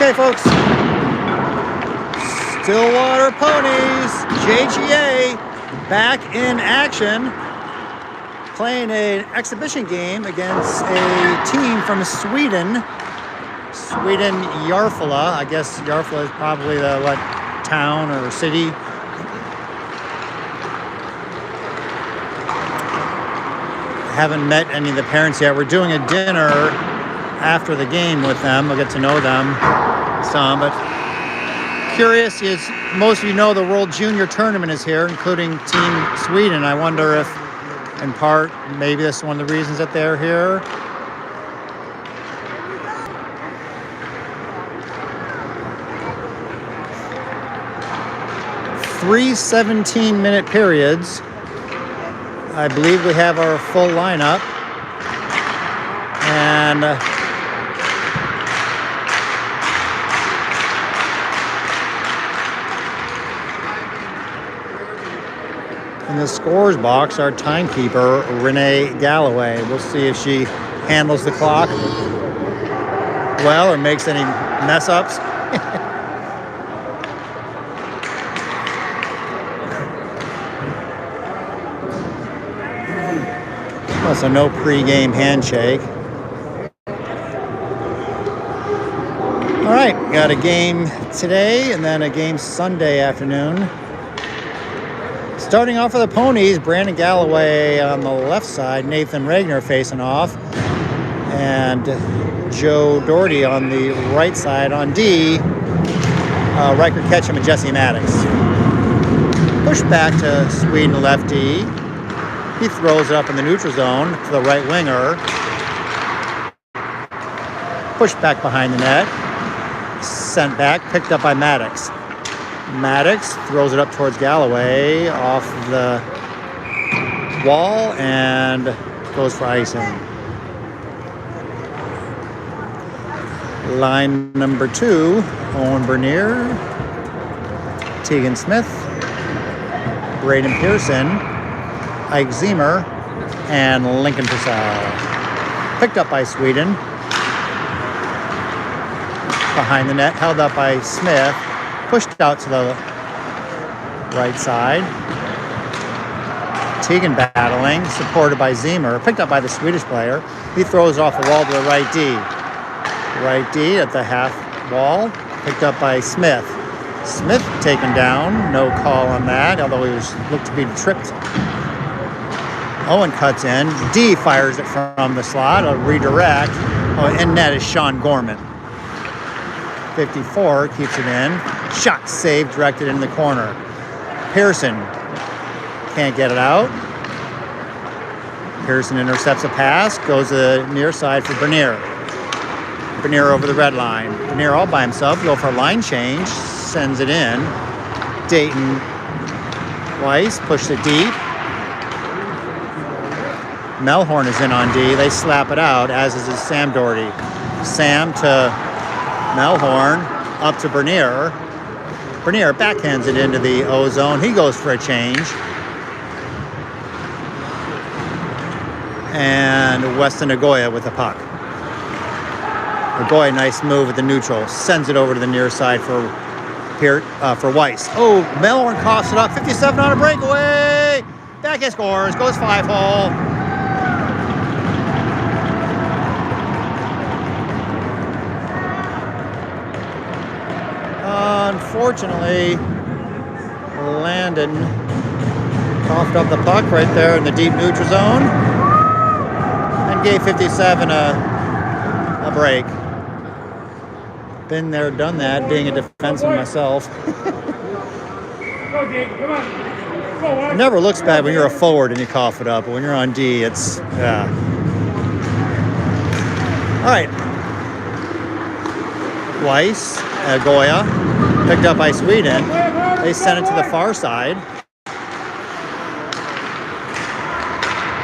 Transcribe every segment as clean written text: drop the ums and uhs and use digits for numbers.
Okay, folks. Stillwater Ponies, JGA, back in action, playing an exhibition game against a team from Sweden, Järfälla. I guess Järfälla is probably the, town or city? Haven't met any of the parents yet. We're doing a dinner after the game with them. We'll get to know them some, but curious is, most of you know the World Junior Tournament is here, including Team Sweden. I wonder if, in part, maybe this is one of the reasons that they're here. Three 17-minute periods. I believe we have our full lineup. And in the scores box, our timekeeper, Renee Galloway. We'll see if she handles the clock well or makes any mess ups. So no pre-game handshake. All right, got a game today and then a game Sunday afternoon. Starting off with the Ponies, Brandon Galloway on the left side, Nathan Regner facing off, and Joe Doherty on the right side. On D, Riker Ketchum and Jesse Maddox. Push back to Sweden lefty. He throws it up in the neutral zone to the right winger. Pushed back behind the net. Sent back, picked up by Maddox. Maddox throws it up towards Galloway off the wall and goes for icing. Line number 2, Owen Bernier, Tegan Smith, Braden Pearson, Ike Ziemer, and Lincoln Purcell. Picked up by Sweden. Behind the net, held up by Smith. Pushed out to the right side. Tegan battling, supported by Ziemer. Picked up by the Swedish player. He throws off the wall to the right D. Right D at the half wall. Picked up by Smith. Smith taken down. No call on that, although he looked to be tripped. Owen cuts in. D fires it from the slot. A redirect. Oh, in net is Sean Gorman. 54 keeps it in. Shot saved, directed in the corner. Pearson can't get it out. Pearson intercepts a pass. Goes to the near side for Bernier. Bernier over the red line. Bernier all by himself. Go for a line change. Sends it in. Dayton Weiss pushed it deep. Melhorn is in on D. They slap it out, as is Sam Doherty. Sam to Melhorn, up to Bernier. Bernier backhands it into the O zone. He goes for a change. And Weston Agoya with the puck. Agoya, nice move at the neutral. Sends it over to the near side for Weiss. Oh, Melhorn coughs it up. 57 on a breakaway. Backhand scores. Goes 5-hole. Unfortunately, Landon coughed up the puck right there in the deep neutral zone and gave 57 a break. Been there, done that, being a defenseman myself. It never looks bad when you're a forward and you cough it up, but when you're on D, it's, yeah. All right. Weiss, Goya, picked up by Sweden. They sent it to the far side.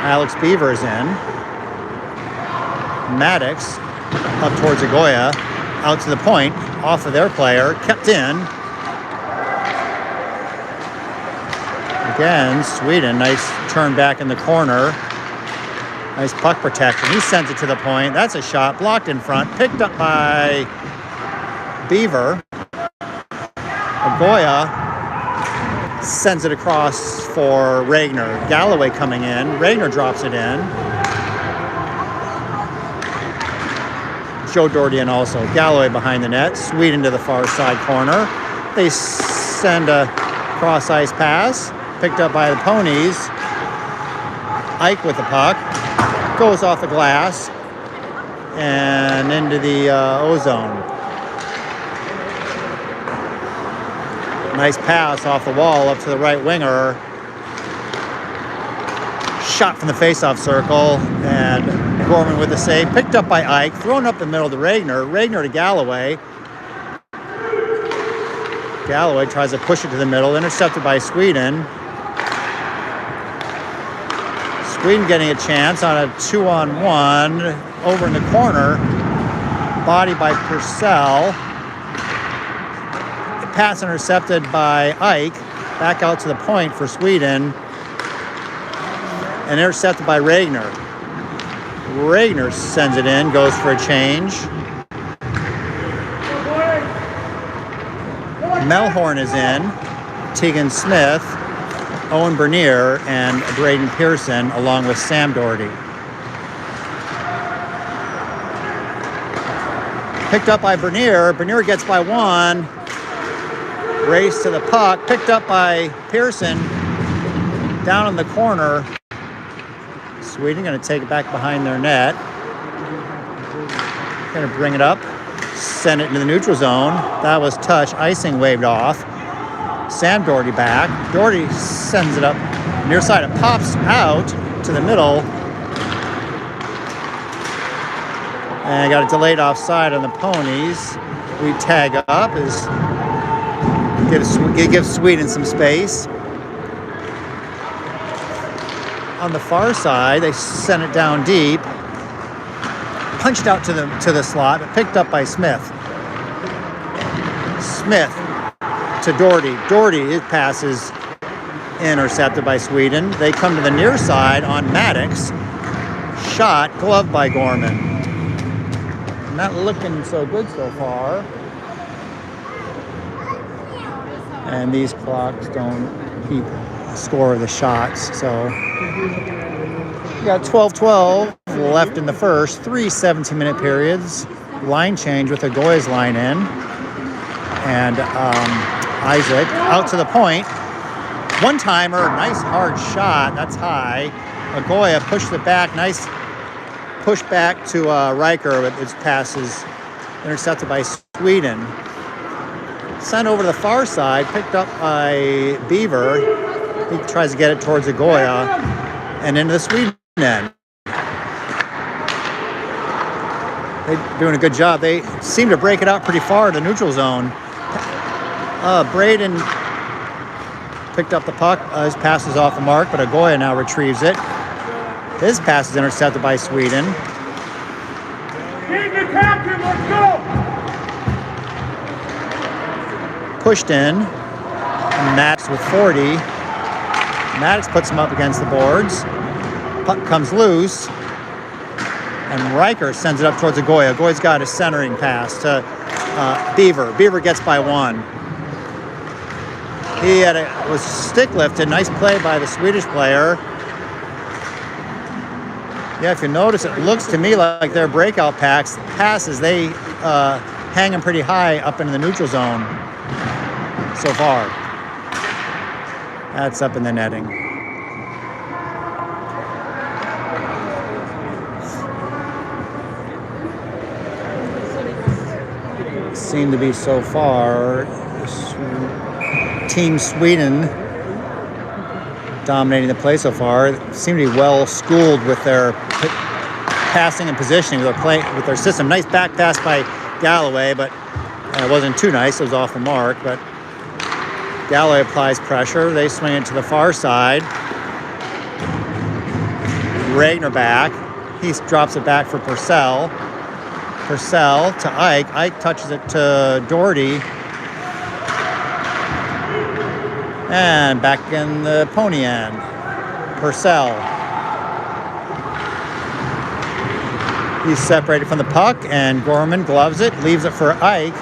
Alex Beaver is in. Maddox up towards Agoya, out to the point, off of their player, kept in. Again, Sweden, nice turn back in the corner. Nice puck protection. He sends it to the point. That's a shot blocked in front, picked up by Beaver. Agoya sends it across for Regner. Galloway coming in. Regner drops it in. Joe Doherty in also. Galloway behind the net. Sweden to the far side corner. They send a cross ice pass. Picked up by the Ponies. Ike with the puck. Goes off the glass and into the O-zone. Nice pass off the wall up to the right winger. Shot from the faceoff circle, and Gorman with the save. Picked up by Ike, thrown up the middle to Regner. Regner to Galloway. Galloway tries to push it to the middle, intercepted by Sweden. Sweden getting a chance on a 2-on-1 over in the corner. Body by Purcell. Pass intercepted by Ike. Back out to the point for Sweden. And intercepted by Regner. Regner sends it in, goes for a change. Melhorn is in. Tegan Smith, Owen Bernier, and Braden Pearson, along with Sam Doherty. Picked up by Bernier. Bernier gets by one. Race to the puck. Picked up by Pearson. Down in the corner. Sweden going to take it back behind their net. Going to bring it up. Send it into the neutral zone. That was touch. Icing waved off. Sam Doherty back. Doherty sends it up near side. It pops out to the middle. And got a delayed offside on the Ponies. We tag up as give Sweden some space. On the far side, they sent it down deep. Punched out to the slot, but picked up by Smith. Smith to Doherty. Doherty, his pass is intercepted by Sweden. They come to the near side on Maddox. Shot, gloved by Gorman. Not looking so good so far. And these clocks don't keep score of the shots, so we got 12-12 left in the first. 3 17-minute periods. Line change with Agoya's line in. And Isaac out to the point. One-timer, nice hard shot. That's high. Agoya pushed it back. Nice push back to Riker, but his pass is intercepted by Sweden. Sent over to the far side, picked up by Beaver. He tries to get it towards Agoya and into the Sweden end. They're doing a good job. They seem to break it out pretty far to the neutral zone. Braden picked up the puck. His pass is off the mark, but Agoya now retrieves it. His pass is intercepted by Sweden. Keep the captain, let's go! Pushed in. Maddox with 40. Maddox puts him up against the boards. Puck comes loose. And Riker sends it up towards Agoya. Agoya's got a centering pass to Beaver. Beaver gets by one. He was stick lifted. Nice play by the Swedish player. Yeah, if you notice, it looks to me like their breakout passes, they hang them pretty high up into the neutral zone so far. That's up in the netting. Seem to be so far Team Sweden dominating the play so far. Seem to be well schooled with their passing and positioning with their system. Nice back pass by Galloway, but it wasn't too nice. It was off the mark, but Galloway applies pressure. They swing it to the far side. Regner back. He drops it back for Purcell. Purcell to Ike. Ike touches it to Doherty. And back in the Pony end. Purcell. He's separated from the puck, and Gorman gloves it, leaves it for Ike.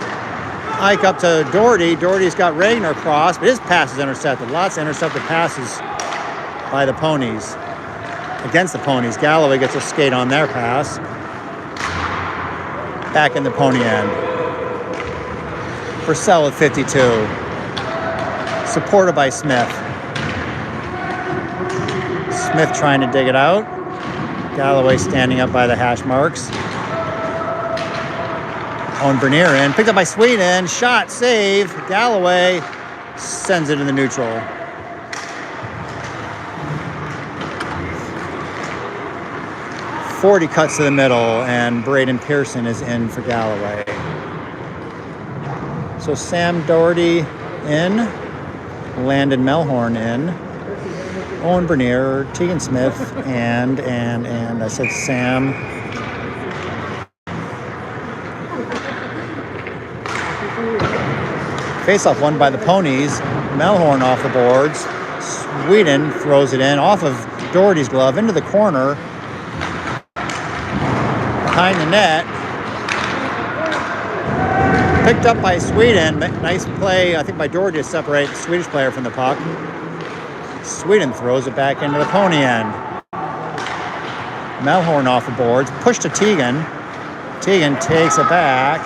Ike up to Doherty. Doherty's got Regner crossed, but his pass is intercepted. Lots of intercepted passes by the Ponies. Against the Ponies. Galloway gets a skate on their pass. Back in the Pony end. Purcell with 52. Supported by Smith. Smith trying to dig it out. Galloway standing up by the hash marks. Owen Bernier in. Picked up by Sweden. Shot, save. Galloway sends it in the neutral. Forty cuts to the middle, and Braden Pearson is in for Galloway. So Sam Doherty in. Landon Melhorn in. Owen Bernier, Tegan Smith, and I said Sam. Face-off won by the Ponies. Melhorn off the boards. Sweden throws it in off of Doherty's glove into the corner. Behind the net. Picked up by Sweden. Nice play, I think, by Doherty to separate the Swedish player from the puck. Sweden throws it back into the Pony end. Melhorn off the boards. Push to Tegan. Tegan takes it back.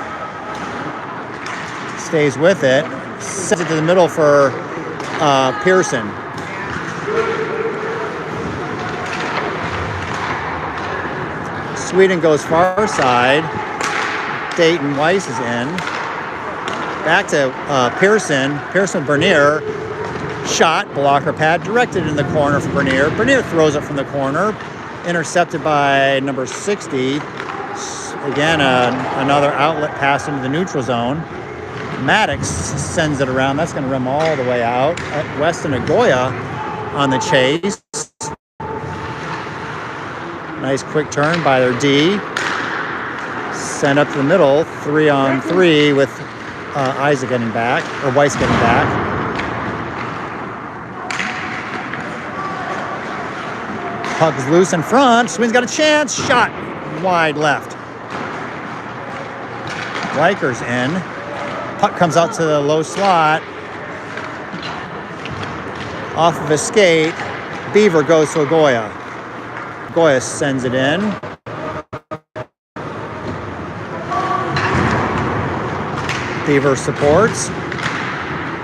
Stays with it. Sends it to the middle for Pearson. Sweden goes far side. Dayton Weiss is in. Back to Pearson. Pearson Bernier. Shot, blocker pad, directed in the corner for Bernier. Bernier throws it from the corner. Intercepted by number 60. Again, another outlet pass into the neutral zone. Maddox sends it around. That's going to rim all the way out. Weston Agoya on the chase. Nice quick turn by their D. Send up to the middle. 3-on-3 with Isaac getting back, or Weiss getting back. Puck is loose in front. Sweden's got a chance. Shot wide left. Riker's in. Puck comes out to the low slot. Off of a skate. Beaver goes to Agoya. Agoya sends it in. Beaver supports.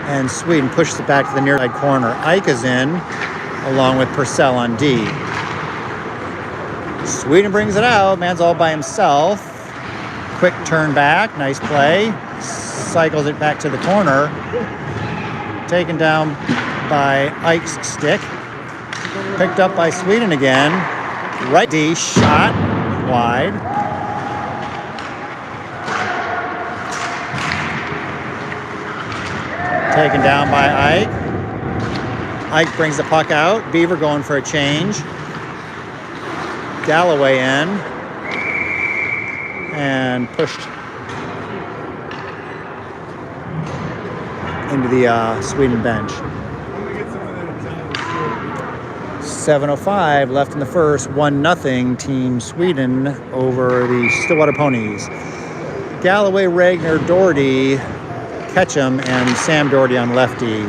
And Sweden pushes it back to the near side corner. Ike is in, along with Purcell on D. Sweden brings it out. Man's all by himself. Quick turn back. Nice play. Cycles it back to the corner. Taken down by Ike's stick. Picked up by Sweden again. Right D. Shot. Wide. Taken down by Ike. Ike brings the puck out. Beaver going for a change. Galloway in and pushed into the Sweden bench. 7:05 left in the first. 1-0 Team Sweden over the Stillwater Ponies. Galloway, Regner, Doherty, Ketchum, and Sam Doherty on lefty.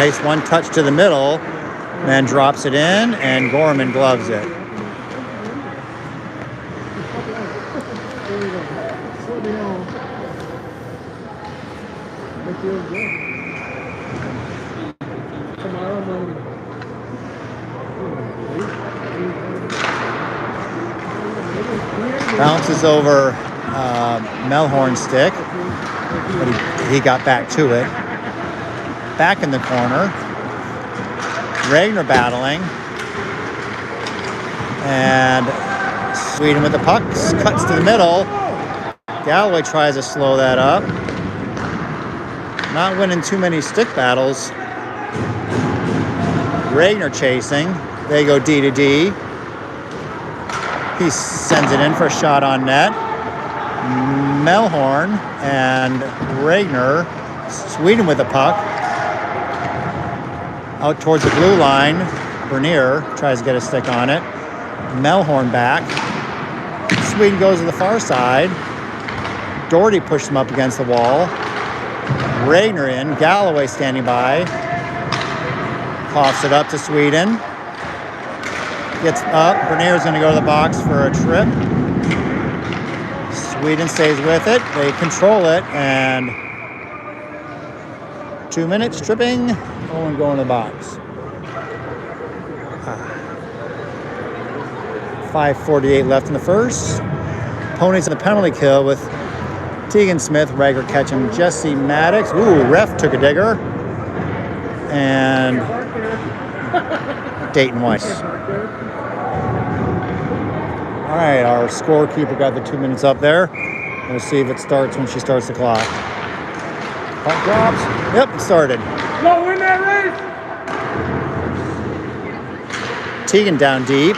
Nice one touch to the middle, then drops it in, and Gorman gloves it. Bounces over Melhorn's stick, but he got back to it. Back in the corner. Regner battling. And Sweden with the puck. Cuts to the middle. Galloway tries to slow that up. Not winning too many stick battles. Regner chasing. They go D to D. He sends it in for a shot on net. Melhorn and Regner. Sweden with the puck. Out towards the blue line. Bernier tries to get a stick on it. Melhorn back. Sweden goes to the far side. Doherty pushes him up against the wall. Regner in. Galloway standing by. Coughs it up to Sweden. Gets up. Bernier's going to go to the box for a trip. Sweden stays with it. They control it. And 2 minutes tripping. Owen going to the box. 5:48 left in the first. Ponies in the penalty kill with Tegan Smith, Rager catching Jesse Maddox. Ooh, ref took a digger. And Dayton Weiss. All right, our scorekeeper got the 2 minutes up there. We'll see if it starts when she starts the clock. Puck drops. Yep, it started. Go win that race. Tegan down deep.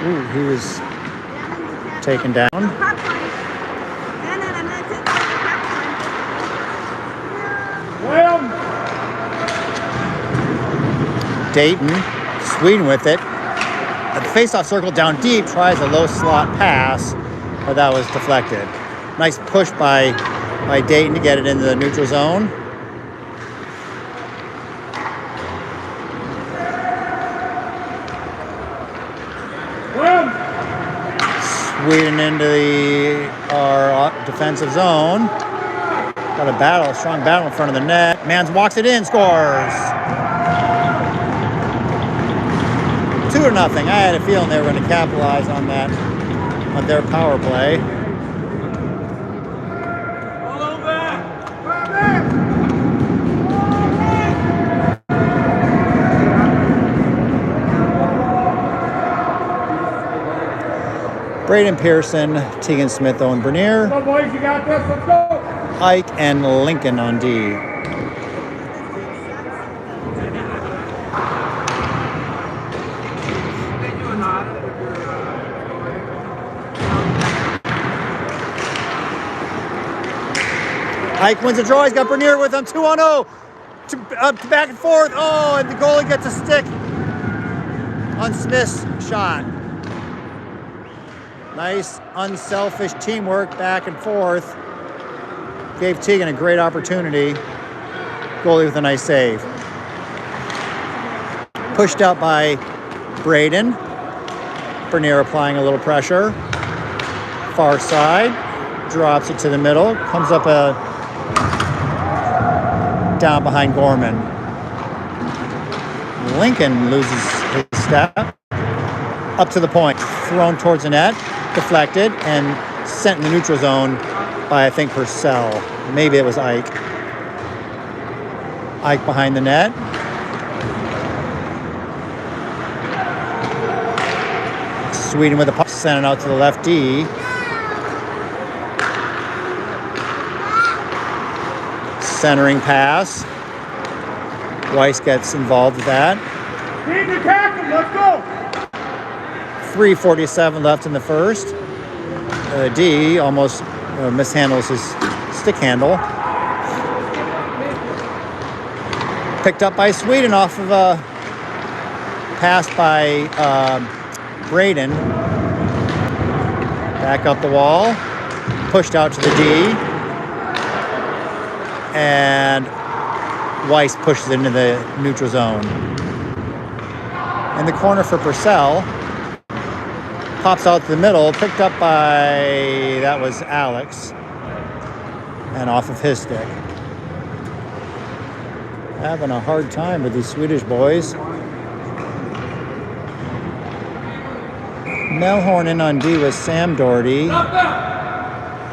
Ooh, he was taken down. Dayton, Sweden with it. At the face-off circle down deep, tries a low slot pass, but that was deflected. Nice push by Dayton to get it into the neutral zone. Sweden into our defensive zone. Got a strong battle in front of the net. Mans walks it in, scores. 2-0. I had a feeling they were going to capitalize on that, on their power play. Braden Pearson, Tegan Smith, Owen Bernier. Come on, boys, you got this. Let's go. Ike and Lincoln on D. Ike wins a draw. He's got Bernier with him. 2-on-0. Back and forth. Oh, and the goalie gets a stick on Smith's shot. Nice, unselfish teamwork back and forth. Gave Tegan a great opportunity. Goalie with a nice save. Pushed out by Braden. Bernier applying a little pressure. Far side. Drops it to the middle. Comes up down behind Gorman. Lincoln loses his step. Up to the point. Thrown towards the net. Deflected and sent in the neutral zone by, I think, Purcell. Maybe it was Ike. Ike behind the net. Sweden with the puck, sent it out to the left D. Centering pass. Weiss gets involved with that. Need to tackle. Let's go. 3:47 left in the first. D almost mishandles his stick handle. Picked up by Sweden off of a pass by Braden. Back up the wall. Pushed out to the D. And Weiss pushes it into the neutral zone. In the corner for Purcell. Pops out to the middle, picked up by, that was Alex, and off of his stick. Having a hard time with these Swedish boys. Melhorn in on D with Sam Doherty.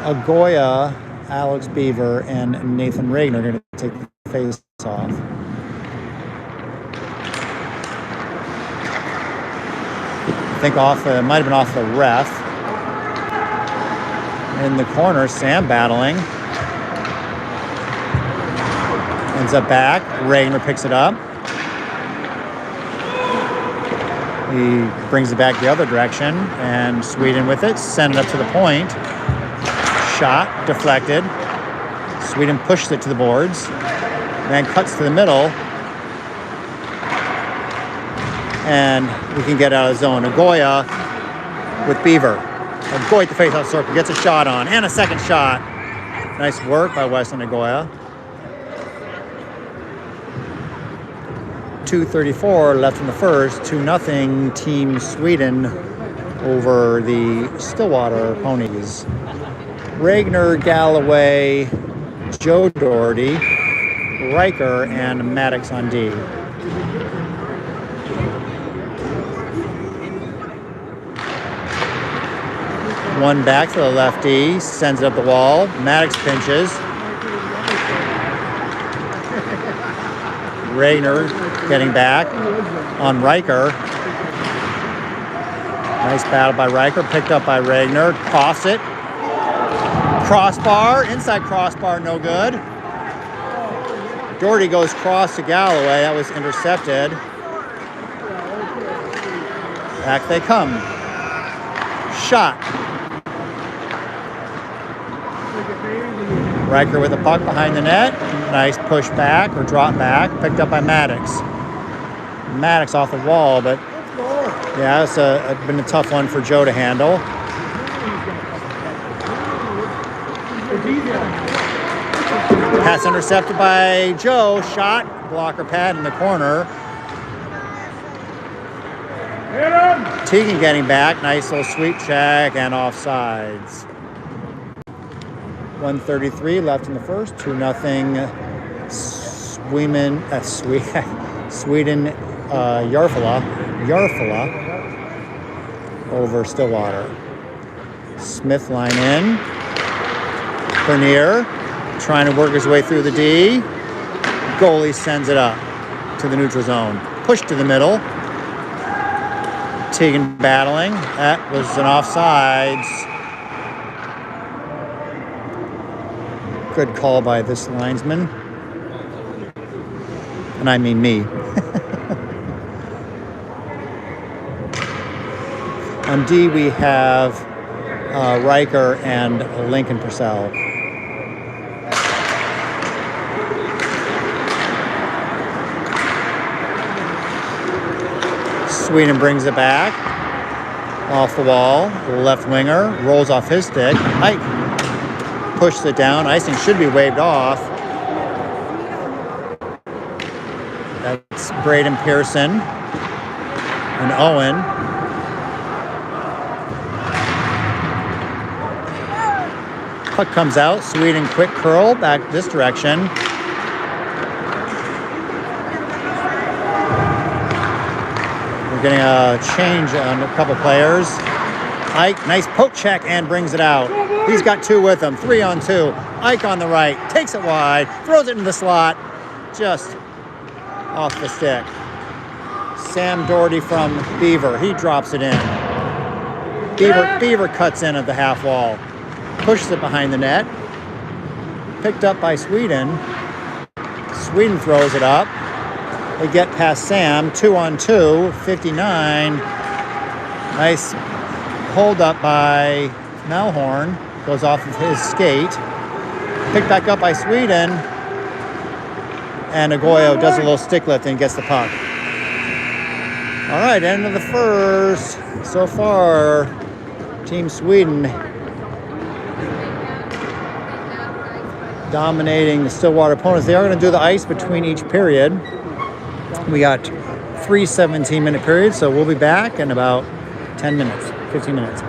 Agoya, Alex Beaver, and Nathan Regner are going to take the face off. I think it might have been off the ref. In the corner, Sam battling. Ends up back. Regner picks it up. He brings it back the other direction, and Sweden with it. Send it up to the point. Shot, deflected. Sweden pushes it to the boards. Then cuts to the middle. And we can get out of the zone. Agoya with Beaver. Goy at the face-off circle, gets a shot on, and a second shot. Nice work by Wesley Nagoya. 2:34 left in the first. 2-0 Team Sweden over the Stillwater Ponies. Regner, Galloway, Joe Doherty, Riker, and Maddox on D. One back to the lefty, sends it up the wall. Maddox pinches. Regner getting back on Riker. Nice battle by Riker, picked up by Regner. Coughs it. Crossbar, inside crossbar, no good. Doherty goes cross to Galloway. That was intercepted. Back they come. Shot. Riker with the puck behind the net. Nice push back or drop back. Picked up by Maddox. Maddox off the wall, but yeah, it's been a tough one for Joe to handle. Pass intercepted by Joe. Shot. Blocker pad in the corner. Teagan getting back. Nice little sweep check and offsides. 1:33 left in the first. 2-0 Sweden Järfälla over Stillwater. Smith line in. Bernier trying to work his way through the D. Goalie sends it up to the neutral zone. Push to the middle. Teagan battling. That was an offsides. Good call by this linesman. And I mean me. On D, we have Riker and Lincoln Purcell. Sweden brings it back. Off the wall. Left winger. Rolls off his stick. Ike pushes it down. Icing should be waved off. That's Braden Pearson and Owen. Puck comes out. Sweden quick curl back this direction. We're getting a change on a couple players. Ike, nice poke check and brings it out. He's got two with him. 3-on-2. Ike on the right. Takes it wide. Throws it into the slot. Just off the stick. Sam Doherty from Beaver. He drops it in. Beaver cuts in at the half wall. Pushes it behind the net. Picked up by Sweden. Sweden throws it up. They get past Sam. 2-on-2. 59. Nice hold up by Malhorn. Goes off of his skate. Picked back up by Sweden. And Agoyo does a little stick lift and gets the puck. All right, end of the first. So far, Team Sweden dominating the Stillwater opponents. They are going to do the ice between each period. We got 3 17-minute periods, so we'll be back in about 10 minutes, 15 minutes.